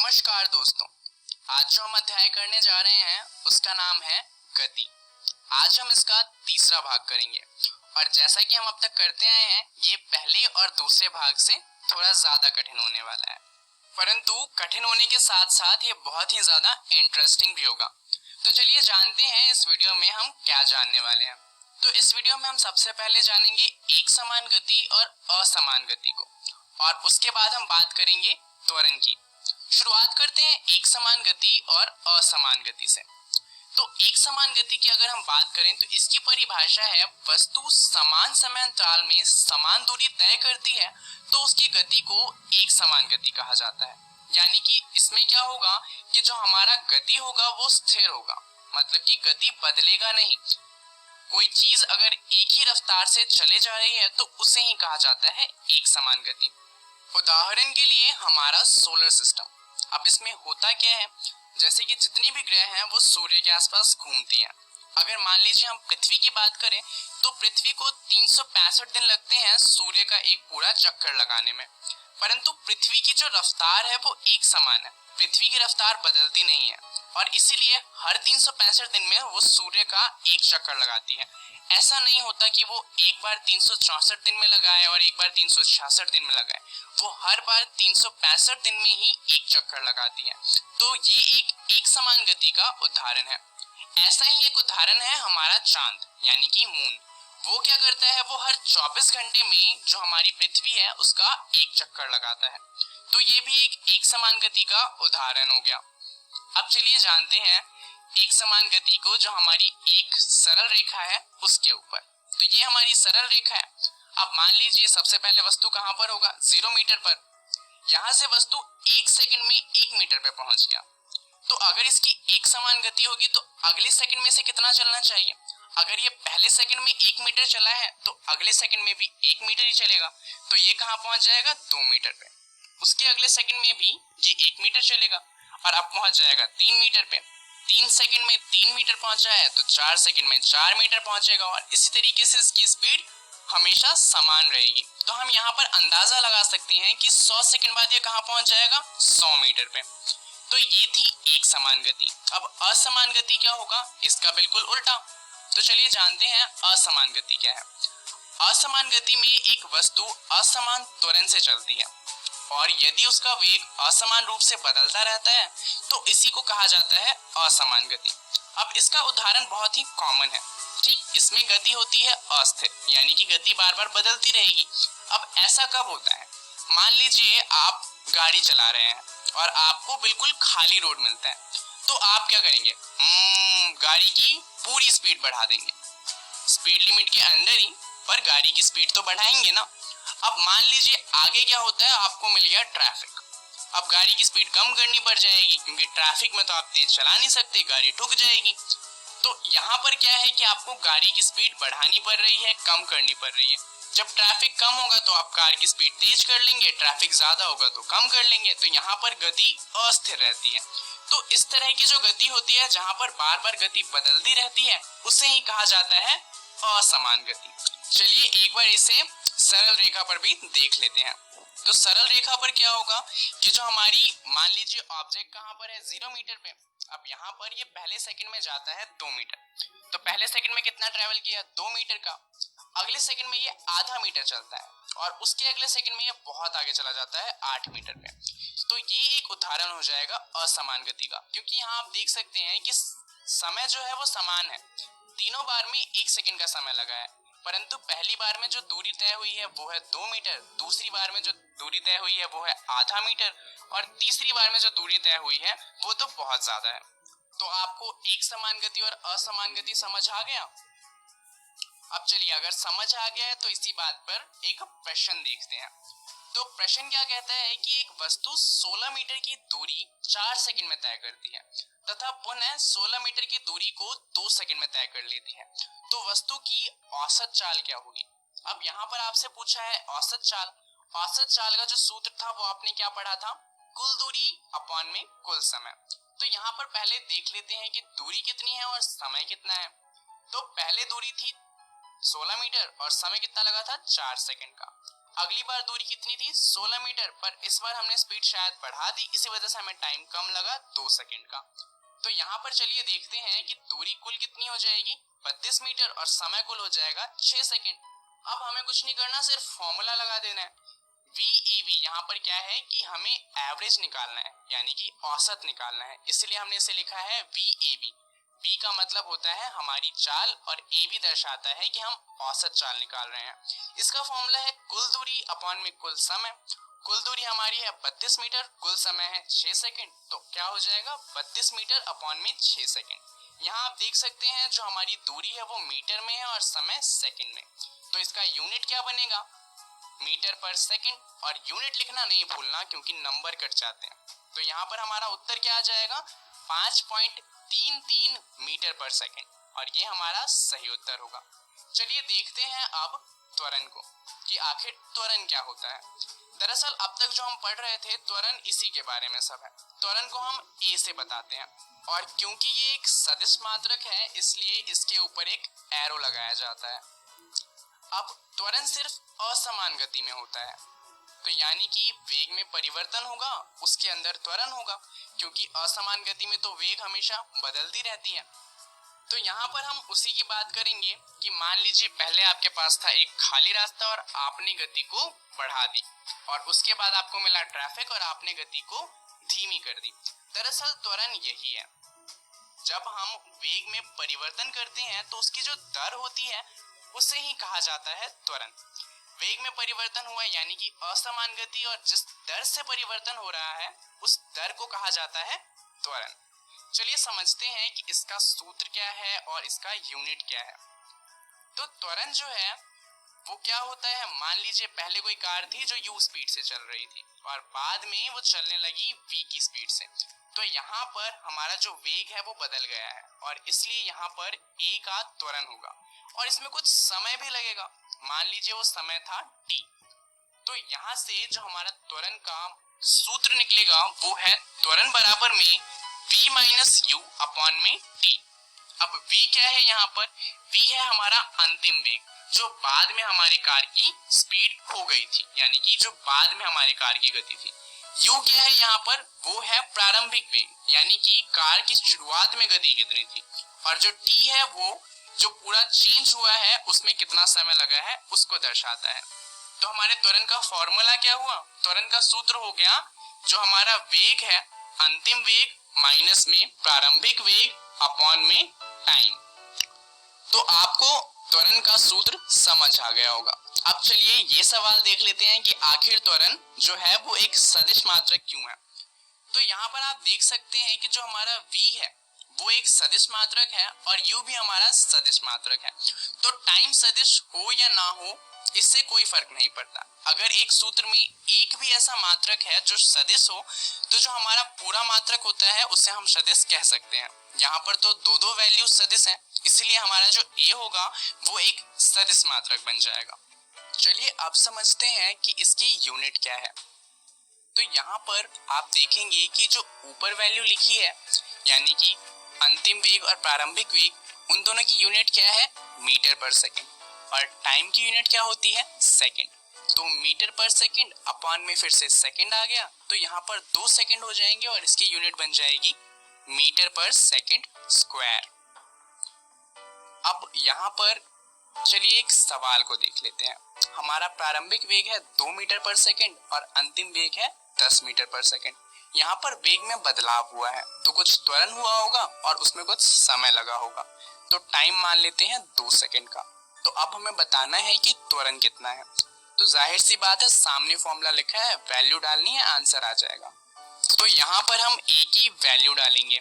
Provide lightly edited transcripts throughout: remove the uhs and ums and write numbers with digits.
नमस्कार दोस्तों, आज जो हम अध्याय करने जा रहे हैं उसका नाम है गति। आज हम इसका तीसरा भाग करेंगे और जैसा कि हम अब तक करते आए हैं, ये पहले और दूसरे भाग से थोड़ा ज्यादा कठिन होने वाला है, परंतु कठिन होने के साथ साथ ये बहुत ही ज्यादा इंटरेस्टिंग भी होगा। तो चलिए जानते हैं इस वीडियो में हम क्या जानने वाले हैं। तो इस वीडियो में हम सबसे पहले जानेंगे एक समान गति और असमान गति को, और उसके बाद हम बात करेंगे त्वरण की। शुरुआत करते हैं एक समान गति और असमान गति से। तो एक समान गति की अगर हम बात करें तो इसकी परिभाषा है, वस्तु समान समय अंतराल में समान दूरी तय करती है तो उसकी गति को एक समान गति कहा जाता है। यानी कि इसमें क्या होगा कि जो हमारा गति होगा वो स्थिर होगा, मतलब कि गति बदलेगा नहीं। कोई चीज अगर एक ही रफ्तार से चले जा रही है तो उसे ही कहा जाता है एक समान गति। उदाहरण के लिए हमारा सोलर सिस्टम। अब इसमें होता क्या है, जैसे कि जितनी भी ग्रह हैं वो सूर्य के आसपास घूमती हैं। अगर मान लीजिए हम पृथ्वी की बात करें तो पृथ्वी को 365 दिन लगते हैं सूर्य का एक पूरा चक्कर लगाने में, परंतु पृथ्वी की जो रफ्तार है वो एक समान है। पृथ्वी की रफ्तार बदलती नहीं है और इसीलिए हर 365 दिन में वो सूर्य का एक चक्कर लगाती है। ऐसा नहीं होता कि वो एक बार 364 दिन में लगाए और एक बार 366 दिन में लगाए, वो हर बार 365 दिन में ही एक चक्कर लगाती है। तो ये एक समान गति का उदाहरण है। ऐसा ही एक उदाहरण है हमारा चांद यानी कि मून। वो क्या करता है, वो हर 24 घंटे में जो हमारी पृथ्वी है उसका एक चक्कर लगाता है। तो ये भी एक समान गति का उदाहरण हो गया। अब चलिए जानते हैं एक समान गति को जो हमारी एक सरल रेखा है उसके ऊपर। तो ये हमारी सरल रेखा है। अब मान लीजिए सबसे पहले वस्तु कहाँ पर होगा, 0 मीटर पर। यहाँ से वस्तु 1 सेकंड में 1 मीटर पे पहुंच गया। तो अगर इसकी एक समान गति होगी तो अगले सेकंड में से कितना चलना चाहिए। अगर ये पहले सेकंड में 1 मीटर चला है तो अगले सेकंड में भी 1 मीटर ही चलेगा, तो ये कहाँ पहुंच जाएगा, 2 मीटर पे। उसके अगले सेकंड में भी ये 1 मीटर चलेगा और अब पहुंच जाएगा 3 मीटर पे। 3 सेकंड में 3 मीटर पहुंचा है तो 4 सेकंड में 4 मीटर पहुंचेगा और इसी तरीके से इसकी स्पीड हमेशा समान रहेगी। तो हम यहाँ पर अंदाजा लगा सकते हैं कि 100 सेकंड बाद ये कहाँ पहुंच जाएगा, 100 मीटर पे। तो ये थी एक समान गति। अब असमान गति क्या होगा, इसका बिल्कुल उल्टा। तो चलिए जानते हैं असमान गति क्या है। असमान गति में एक वस्तु असमान त्वरण से चलती है और यदि उसका वेग असमान रूप से बदलता रहता है तो इसी को कहा जाता है असमान गति। अब इसका उदाहरण बहुत ही कॉमन है। ठीक, इसमें गति होती है अस्थिर, यानी कि गति बार बार बदलती रहेगी। अब ऐसा कब होता है, मान लीजिए आप गाड़ी चला रहे हैं और आपको बिल्कुल खाली रोड मिलता है, तो आप क्या करेंगे, गाड़ी की पूरी स्पीड बढ़ा देंगे। स्पीड लिमिट के अंदर ही, पर गाड़ी की स्पीड तो बढ़ाएंगे ना। अब मान लीजिए आगे क्या होता है, आपको मिल गया ट्रैफिक। अब गाड़ी की स्पीड कम करनी पड़ जाएगी क्योंकि ट्रैफिक में तो आप तेज चला नहीं सकते, गाड़ी ठुक जाएगी। तो यहाँ पर क्या है कि आपको गाड़ी की स्पीड बढ़ानी पड़ रही है, कम करनी पड़ रही है। जब ट्रैफिक कम होगा तो आप कार की स्पीड तेज कर लेंगे, ट्रैफिक ज्यादा होगा तो कम कर लेंगे। तो यहाँ पर गति अस्थिर रहती है। तो इस तरह की जो गति होती है जहाँ पर बार बार गति बदलती रहती है उसे ही कहा जाता है असमान गति। चलिए एक बार इसे सरल रेखा पर भी देख लेते हैं। तो सरल रेखा पर क्या होगा कि जो हमारी, मान लीजिए ऑब्जेक्ट कहाँ पर है, 0 मीटर पे। अब यहाँ पर ये पहले सेकंड में जाता है 2 मीटर, तो पहले सेकंड में कितना ट्रेवल किया, 2 मीटर का। अगले सेकंड में ये आधा मीटर चलता है और उसके अगले सेकंड में ये बहुत आगे चला जाता है 8 मीटर पे। तो ये एक उदाहरण हो जाएगा असमान गति का, क्योंकि यहाँ आप देख सकते हैं कि समय जो है वो समान है। तीनों बार में 1 सेकंड का समय लगा है, परंतु पहली बार में जो दूरी तय हुई है वो है 2 मीटर, दूसरी बार में जो दूरी तय हुई है वो है आधा मीटर और तीसरी बार में जो दूरी तय हुई है वो तो बहुत ज्यादा है। तो आपको एक समान गति और असमान गति समझ आ गया। अब चलिए अगर समझ आ गया है तो इसी बात पर एक प्रश्न देखते हैं। तो प्रश्न क्या कहता है कि एक वस्तु 16 मीटर की दूरी 4 सेकंड में तय करती है तथा पुनः 16 मीटर की दूरी को 2 सेकंड में तय कर लेती है, तो वस्तु की औसत चाल क्या होगी। अब यहाँ पर आपसे पूछा है औसत चाल। औसत चाल का जो सूत्र था वो आपने क्या पढ़ा था, कुल दूरी अपॉन में कुल समय। तो यहाँ पर पहले देख लेते हैं कि दूरी कितनी है और समय कितना है। तो पहले दूरी थी 16 मीटर और समय कितना लगा था, 4 सेकंड का। अगली बार दूरी कितनी थी 16 मीटर, पर इस बार हमने स्पीड शायद बढ़ा दी, इसी वजह से हमें टाइम कम लगा 2 सेकंड का। तो यहाँ पर चलिए देखते हैं कि दूरी कुल कितनी हो जाएगी 32 मीटर और समय कुल हो जाएगा 6 सेकंड। अब हमें कुछ नहीं करना, सिर्फ फॉर्मूला लगा देना है। VAV यहाँ पर क्या है कि हमें एवरेज निकालना है, यानी कि औसत निकालना है, इसलिए हमने इसे लिखा है VAV। V का मतलब होता है हमारी चाल और AB दर्शाता है कि हम औसत चाल निकाल रहे हैं। इसका फॉर्मूला है कुल दूरी अपॉन में कुल समय। कुल दूरी हमारी है 32 मीटर, कुल समय है 6 सेकंड, तो क्या हो जाएगा 32 मीटर अपॉन में 6 सेकंड। यहाँ आप देख सकते हैं जो हमारी दूरी है वो मीटर में है और समय सेकंड में, तो इसका यूनिट क्या बनेगा मीटर पर सेकंड, और यूनिट लिखना नहीं भूलना क्योंकि नंबर कट जाते हैं। तो यहाँ पर हमारा उत्तर क्या आ जाएगा 5.33 मीटर पर सेकंड, और ये हमारा सही उत्तर होगा। चलिए देखते हैं अब त्वरण को कि आखिर त्वरण क्या होता है। दरअसल अब तक जो हम पढ़ रहे थे त्वरण इसी के बारे में सब है। त्वरण को हम ए से बताते हैं, और क्योंकि ये एक सदिश मात्रक है इसलिए इसके ऊपर एक एरो लगाया जाता है। अब त्वरण सिर्फ असमान गति में होता है, तो यानी कि वेग में परिवर्तन होगा उसके अंदर त्वरण होगा, क्योंकि असमान गति में तो वेग हमेशा बदलती रहती है। तो यहाँ पर हम उसी की बात करेंगे कि मान लीजिए पहले आपके पास था एक खाली रास्ता और आपने गति को बढ़ा दी, और उसके बाद आपको मिला ट्रैफिक और आपने गति को धीमी कर दी। दरअसल त्वरण यही है, जब हम वेग में परिवर्तन करते हैं तो उसकी जो दर होती है उसे ही कहा जाता है त्वरण। वेग में परिवर्तन हुआ यानी कि असमान गति, और जिस दर से परिवर्तन हो रहा है उस दर को कहा जाता है त्वरण। चलिए समझते हैं कि इसका सूत्र क्या है और इसका यूनिट क्या है। तो त्वरण जो है वो क्या होता है, मान लीजिए पहले कोई कार थी जो u स्पीड से चल रही थी और बाद में वो चलने लगी v की स्पीड से, तो यहाँ पर हमारा जो वेग है वो बदल गया है और इसलिए यहाँ पर a का त्वरण होगा, और इसमें कुछ समय भी लगेगा। मान लीजिए वो समय था t, तो यहाँ से जो हमारा त्वरण का सूत्र निकलेगा वो है त्वरण बराबर में v माइनस यू अपॉन में t। अब v क्या है, यहाँ पर v है हमारा अंतिम वेग जो बाद में हमारे कार की स्पीड हो गई थी, यानी कि जो बाद में हमारे कार की गति थी। u क्या है यहाँ पर, वो है प्रारंभिक वेग, यानी कि कार की शुरुआत में गति कितनी थी, और जो t है वो जो पूरा चेंज हुआ है उसमें कितना समय लगा है उसको दर्शाता है। तो हमारे त्वरण का फॉर्मूला क्या हुआ, त्वरण का सूत्र हो गया जो हमारा वेग है अंतिम वेग माइनस में प्रारंभिक वेग अपॉन में टाइम। तो आपको त्वरण का सूत्र समझ आ गया होगा। अब चलिए ये सवाल देख लेते हैं कि आखिर त्वरण जो है वो एक सदिश मात्रक क्यों है। तो यहाँ पर आप देख सकते हैं कि जो हमारा v है वो एक सदिश मात्रक है और u भी हमारा सदिश मात्रक है। तो टाइम सदिश हो या ना हो इससे कोई फर्क नहीं पड़ता। अगर एक सूत्र में एक भी ऐसा मात्रक है जो सदिश हो तो जो हमारा पूरा मात्रक होता है उसे हम सदिश कह सकते हैं। यहाँ पर तो दो दो वैल्यू सदिश हैं, इसलिए हमारा जो a होगा वो एक सदिश मात्रक बन जाएगा। चलिए अब समझते हैं कि इसकी यूनिट क्या है। तो यहाँ पर आप देखेंगे कि जो ऊपर वैल्यू लिखी है यानी कि अंतिम वेग और प्रारंभिक वेग, उन दोनों की यूनिट क्या है मीटर पर सेकंड, और टाइम की यूनिट क्या होती है सेकंड। तो मीटर पर सेकंड अपॉन में फिर से सेकंड आ गया, तो यहाँ पर 2 सेकंड हो जाएंगे और इसकी यूनिट बन जाएगी मीटर पर सेकंड स्क्वायर। अब यहाँ पर चलिए एक सवाल को देख लेते हैं। हमारा प्रारंभिक वेग है 2 मीटर पर सेकंड और अंतिम वेग है 10 मीटर पर सेकंड। यहाँ पर वेग में बदलाव हुआ है तो कुछ त्वरण हुआ होगा और उसमें कुछ समय लगा होगा, तो टाइम मान लेते हैं 2 सेकंड का। तो अब हमें बताना है कि त्वरण कितना है। तो जाहिर सी बात है सामने फॉर्मूला लिखा है, वैल्यू डालनी है, आंसर आ जाएगा। तो यहाँ पर हम a की वैल्यू डालेंगे।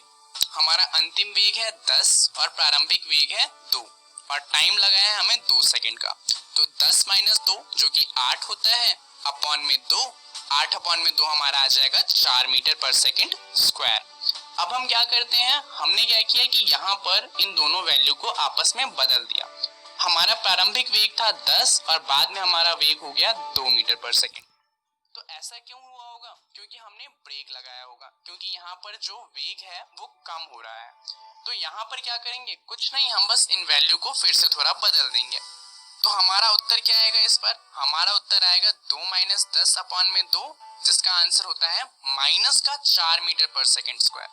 हमारा अंतिम वेग है 10 और प्रारंभिक वेग है 2 और टाइम लगा है हमें 2 सेकंड का। तो 10 माइनस 2 जो कि 8 होता है अपॉन में 2, 8 अपॉन में 2 हमारा आ जाएगा 4 मीटर पर सेकंड स्क्वायर। अब हम क्या करते हैं, हमने क्या किया कि यहाँ पर इन दोनों वैल्यू को आपस में बदल दिया। हमारा प्रारंभिक वेग था 10 और बाद में हमारा वेग हो गया 2 मीटर पर सेकंड। तो ऐसा क्यों हुआ होगा, क्योंकि हमने ब्रेक लगाया होगा, क्योंकि यहाँ पर जो वेग है वो कम हो रहा है। तो यहाँ पर क्या करेंगे, कुछ नहीं, हम बस इन वैल्यू को फिर से थोड़ा बदल देंगे। तो तो हमारा उत्तर क्या आएगा इस पर? हमारा उत्तर आएगा 2 माइनस 10 अपॉन में 2, जिसका आंसर होता है माइनस का 4 मीटर पर सेकेंड स्क्वायर।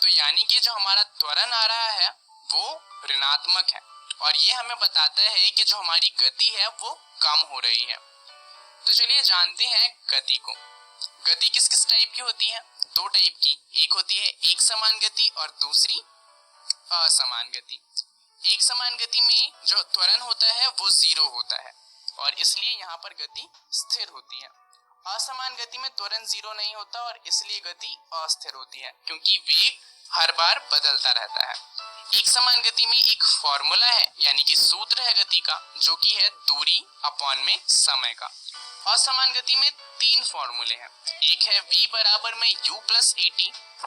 तो यानी कि जो हमारा त्वरण आ रहा है वो ऋणात्मक है, और ये हमें बताता है कि जो हमारी गति है वो कम हो रही है। तो चलिए जानते हैं गति को। गति किस किस टाइप की होती है? दो टाइप की, एक होती है एक समान गति और दूसरी असमान गति। एक समान गति में जो त्वरण होता है वो 0 होता है और इसलिए यहाँ पर गति स्थिर होती है। असमान गति में त्वरण 0 नहीं होता और इसलिए गति अस्थिर होती है, क्योंकि वेग हर बार बदलता रहता है। एक समान गति में एक फॉर्मूला है, यानी कि सूत्र है गति का, जो कि है दूरी अपॉन में समय का। असमान गति में 3 फॉर्मूले हैं। एक है v बराबर में u प्लस at,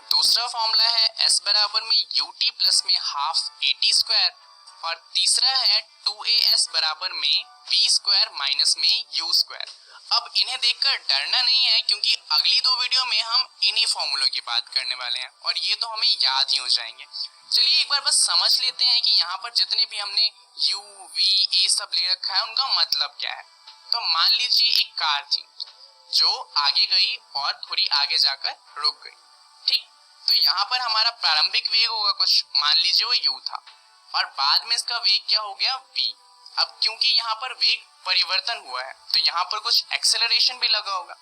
दूसरा फॉर्मूला है s बराबर में ut प्लस में हाफ at स्क्वायर, और तीसरा है 2as बराबर में v स्क्वायर माइनस में u स्क्वायर। अब इन्हें देखकर डरना नहीं है, क्योंकि अगली 2 वीडियो में हम इन्हीं फॉर्मूलों की बात करने वाले हैं और ये तो हमें याद ही हो जाएंगे। चलिए एक बार बस समझ लेते हैं कि यहाँ पर जितने भी हमने u, v, a सब ले रखा है उनका मतलब क्या है। तो मान लीजिए एक कार थी जो आगे गई और थोड़ी आगे जाकर रुक गई, ठीक। तो यहाँ पर हमारा प्रारंभिक वेग होगा कुछ, मान लीजिए वो u था, और बाद में इसका वेग क्या हो गया v। अब क्योंकि यहाँ पर वेग परिवर्तन हुआ है तो यहाँ पर कुछ एक्सेलरेशन भी लगा होगा,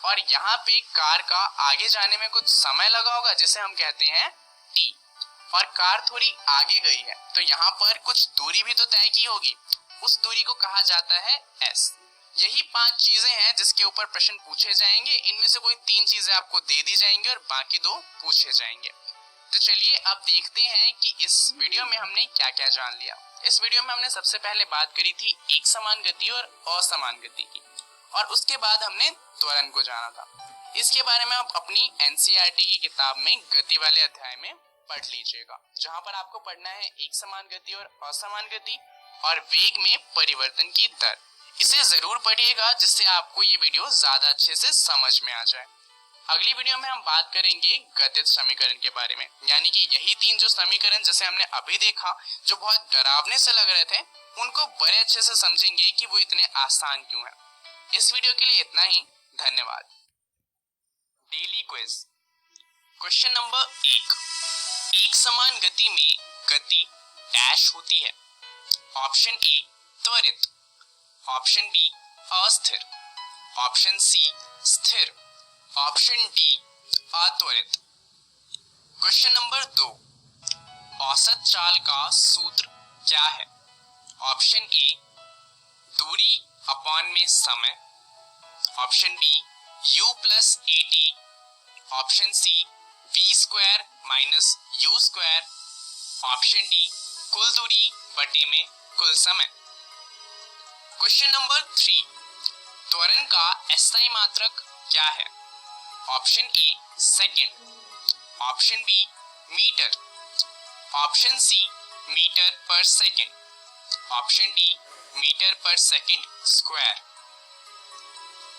और यहाँ पे कार का आगे जाने में कुछ समय लगा होगा जिसे हम कहते हैं t, और कार थोड़ी आगे गई है तो यहाँ पर कुछ दूरी भी तो तय की होगी, उस दूरी को कहा जाता है s। यही 5 चीजें हैं जिसके ऊपर प्रश्न पूछे जाएंगे। इनमें से कोई 3 चीजें आपको दे दी जाएंगी और बाकी 2 पूछे जाएंगे। तो चलिए अब देखते हैं कि इस वीडियो में हमने क्या क्या जान लिया। इस वीडियो में हमने सबसे पहले बात करी थी एक समान गति और असमान गति की, और उसके बाद हमने त्वरण को जाना था। इसके बारे में आप अपनी एनसीईआरटी की किताब में गति वाले अध्याय में पढ़ लीजिएगा, जहां पर आपको पढ़ना है एक समान गति और असमान गति और वेग में परिवर्तन की दर। इसे जरूर पढ़िएगा जिससे आपको ये वीडियो ज्यादा अच्छे से समझ में आ जाए। अगली वीडियो में हम बात करेंगे गतिज समीकरण के बारे में, यानी कि यही 3 जो समीकरण जैसे हमने अभी देखा जो बहुत डरावने से लग रहे थे, उनको बड़े अच्छे से समझेंगे कि वो इतने आसान क्यों हैं। इस वीडियो के लिए इतना ही, धन्यवाद। डेली क्विज क्वेश्चन नंबर 1, एक समान गति में गति डैश होती है। ऑप्शन ए त्वरित, ऑप्शन बी अस्थिर, ऑप्शन सी स्थिर, ऑप्शन डी अत्वरित। क्वेश्चन नंबर 2, औसत चाल का सूत्र क्या है। ऑप्शन ए दूरी अपॉन में समय, option B u plus at, option C v square minus u square, option D कुल दूरी बटे में कुल समय। क्वेश्चन नंबर 3, त्वरण का SI मात्रक क्या है। Option A second, option B metre, option C metre पर सेकेंड, ऑप्शन डी मीटर पर सेकेंड स्क्वायर।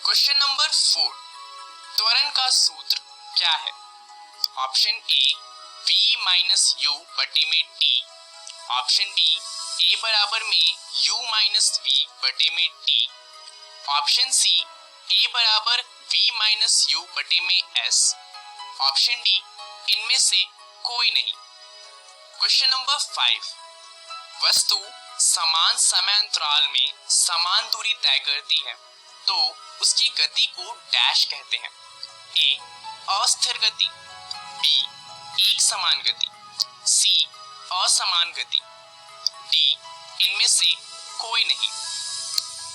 क्वेश्चन नंबर 4, त्वरण का सूत्र क्या है। Option A v minus u बटे में t, ऑप्शन बी a बराबर में u माइनस v बटे में t, ऑप्शन सी a बराबर v माइनस u बटे में s, ऑप्शन डी इनमें से कोई नहीं। क्वेश्चन नंबर 5, वस्तु समान समय अंतराल में समान दूरी तय करती है तो उसकी गति को डैश कहते हैं। ए अस्थिर गति, बी एक समान गति, सी असमान गति, डी इनमें से कोई नहीं।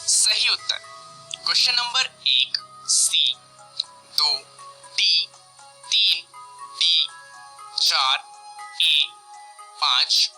सही उत्तर क्वेश्चन नंबर 1 सी, 2 डी, 3 डी, 4 ए, 5